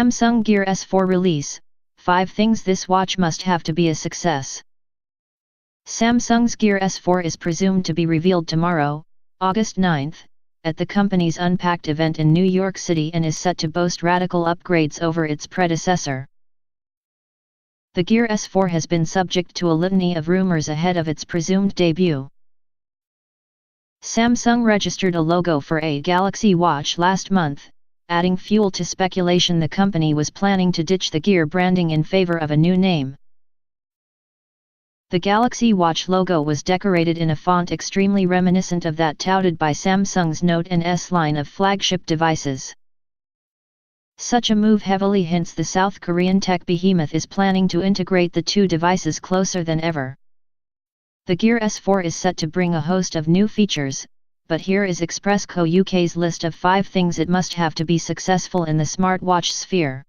Samsung Gear S4 release, 5 things this watch must have to be a success. Samsung's Gear S4 is presumed to be revealed tomorrow, August 9, at the company's Unpacked event in New York City and is set to boast radical upgrades over its predecessor. The Gear S4 has been subject to a litany of rumors ahead of its presumed debut. Samsung registered a logo for a Galaxy Watch last month, adding fuel to speculation the company was planning to ditch the Gear branding in favor of a new name. The Galaxy Watch logo was decorated in a font extremely reminiscent of that touted by Samsung's Note and S line of flagship devices. Such a move heavily hints the South Korean tech behemoth is planning to integrate the two devices closer than ever. The Gear S4 is set to bring a host of new features, but here is Express Co UK's list of 5 things it must have to be successful in the smartwatch sphere.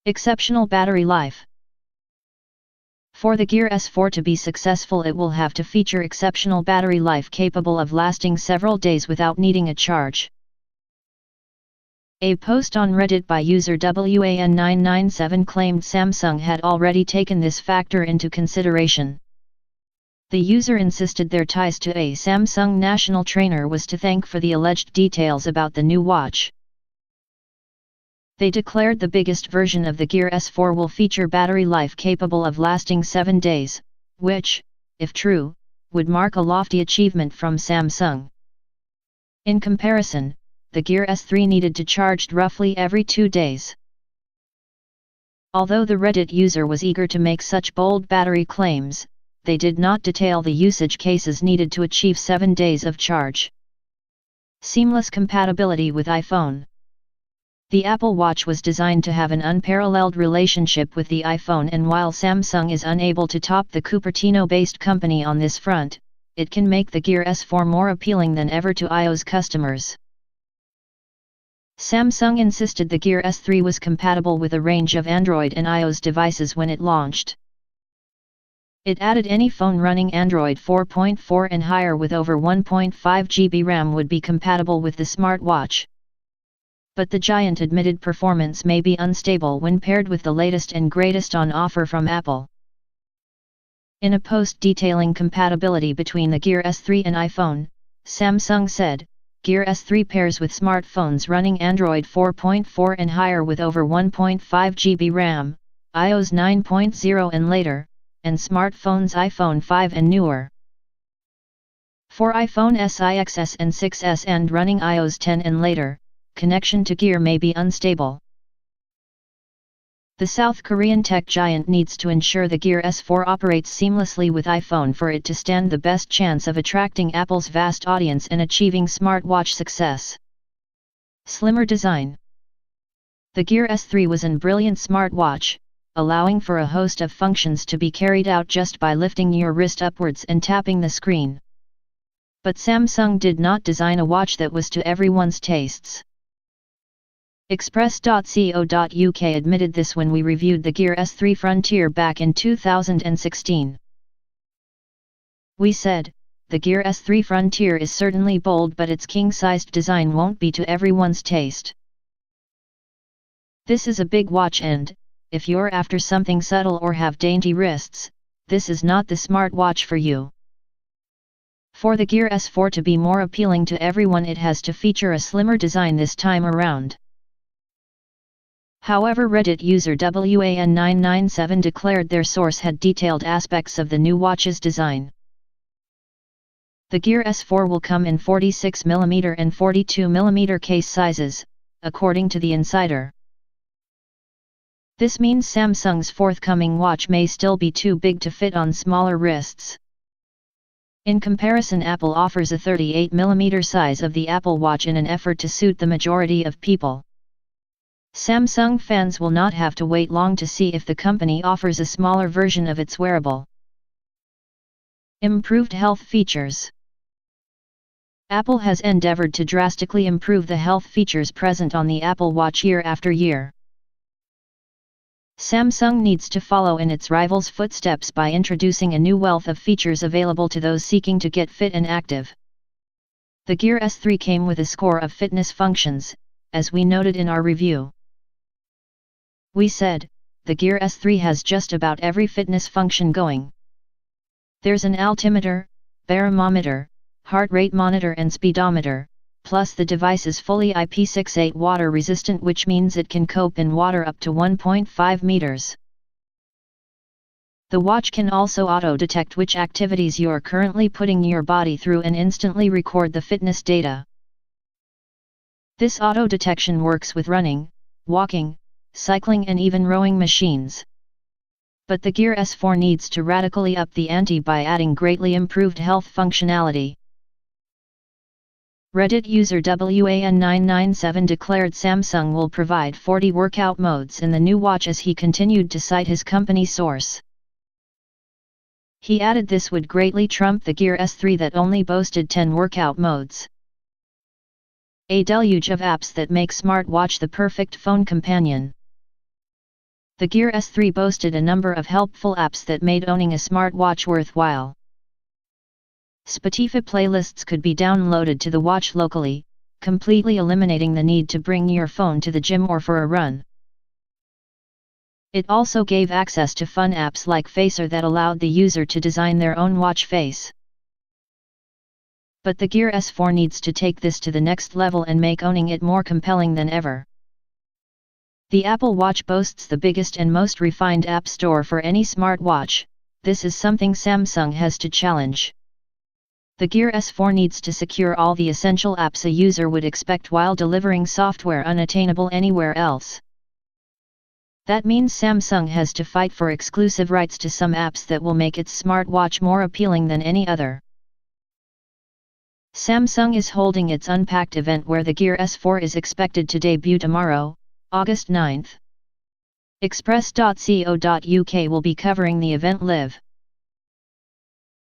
Exceptional battery life. For the Gear S4 to be successful, it will have to feature exceptional battery life capable of lasting several days without needing a charge. A post on Reddit by user WAN997 claimed Samsung had already taken this factor into consideration. The user insisted their ties to a Samsung national trainer was to thank for the alleged details about the new watch. They declared the biggest version of the Gear S4 will feature battery life capable of lasting 7 days, which, if true, would mark a lofty achievement from Samsung. In comparison, the Gear S3 needed to charge roughly every 2 days. Although the Reddit user was eager to make such bold battery claims, they did not detail the usage cases needed to achieve 7 days of charge. Seamless compatibility with iPhone. The Apple Watch was designed to have an unparalleled relationship with the iPhone, and while Samsung is unable to top the Cupertino-based company on this front, it can make the Gear S4 more appealing than ever to iOS customers. Samsung insisted the Gear S3 was compatible with a range of Android and iOS devices when it launched. It added any phone running Android 4.4 and higher with over 1.5 GB RAM would be compatible with the smartwatch. But the giant admitted performance may be unstable when paired with the latest and greatest on offer from Apple. In a post detailing compatibility between the Gear S3 and iPhone, Samsung said, Gear S3 pairs with smartphones running Android 4.4 and higher with over 1.5 GB RAM, iOS 9.0 and later, and smartphones iPhone 5 and newer. For iPhone SE XS and 6S and running iOS 10 and later, connection to Gear may be unstable. The South Korean tech giant needs to ensure the Gear S4 operates seamlessly with iPhone for it to stand the best chance of attracting Apple's vast audience and achieving smartwatch success. Slimmer design. The Gear S3 was a brilliant smartwatch, allowing for a host of functions to be carried out just by lifting your wrist upwards and tapping the screen. But Samsung did not design a watch that was to everyone's tastes. Express.co.uk admitted this when we reviewed the Gear S3 Frontier back in 2016. We said, the Gear S3 Frontier is certainly bold, but its king-sized design won't be to everyone's taste. This is a big watch, and, if you're after something subtle or have dainty wrists, this is not the smartwatch for you. For the Gear S4 to be more appealing to everyone, it has to feature a slimmer design this time around. However, Reddit user WAN997 declared their source had detailed aspects of the new watch's design. The Gear S4 will come in 46mm and 42mm case sizes, according to the insider. This means Samsung's forthcoming watch may still be too big to fit on smaller wrists. In comparison, Apple offers a 38mm size of the Apple Watch in an effort to suit the majority of people. Samsung fans will not have to wait long to see if the company offers a smaller version of its wearable. Improved health features. Apple has endeavored to drastically improve the health features present on the Apple Watch year after year. Samsung needs to follow in its rivals' footsteps by introducing a new wealth of features available to those seeking to get fit and active. The Gear S3 came with a score of fitness functions, as we noted in our review. We said, the Gear S3 has just about every fitness function going. There's an altimeter, barometer, heart rate monitor and speedometer, plus the device is fully IP68 water resistant, which means it can cope in water up to 1.5 meters. The watch can also auto-detect which activities you're currently putting your body through and instantly record the fitness data. This auto-detection works with running, walking, cycling and even rowing machines. But the Gear S4 needs to radically up the ante by adding greatly improved health functionality. Reddit user WAN997 declared Samsung will provide 40 workout modes in the new watch as he continued to cite his company source. He added this would greatly trump the Gear S3 that only boasted 10 workout modes. A deluge of apps that make smartwatch the perfect phone companion. The Gear S3 boasted a number of helpful apps that made owning a smartwatch worthwhile. Spotify playlists could be downloaded to the watch locally, completely eliminating the need to bring your phone to the gym or for a run. It also gave access to fun apps like Facer that allowed the user to design their own watch face. But the Gear S4 needs to take this to the next level and make owning it more compelling than ever. The Apple Watch boasts the biggest and most refined app store for any smartwatch. This is something Samsung has to challenge. The Gear S4 needs to secure all the essential apps a user would expect while delivering software unattainable anywhere else. That means Samsung has to fight for exclusive rights to some apps that will make its smartwatch more appealing than any other. Samsung is holding its Unpacked event where the Gear S4 is expected to debut tomorrow, August 9. Express.co.uk will be covering the event live.